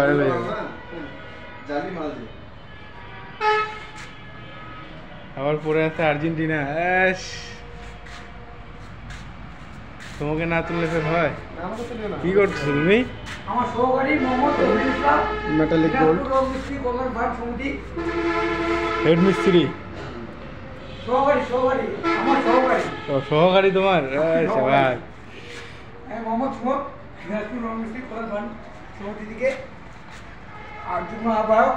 Viral হয়ে যাবে। আবার পরে আছে আর্জেন্টিনা। তোমাকে না তুললে ফের হয়? কি করছো তুমি? আমার সহকারী মোহাম্মদ রবিউল ইসলাম, মেটালিক গোল্ড মিস্ত্রি কল্যাণ ফান্ড সমিতি হেড মিস্ত্রি। সহকারী আমার সহকারী। ও সহকারী তোমার? সবাই মোহাম্মদ সুমন, মিস্ত্রি কল্যাণ ফান্ড সমিতি থেকে আর যুগ্ম আহ্বায়ক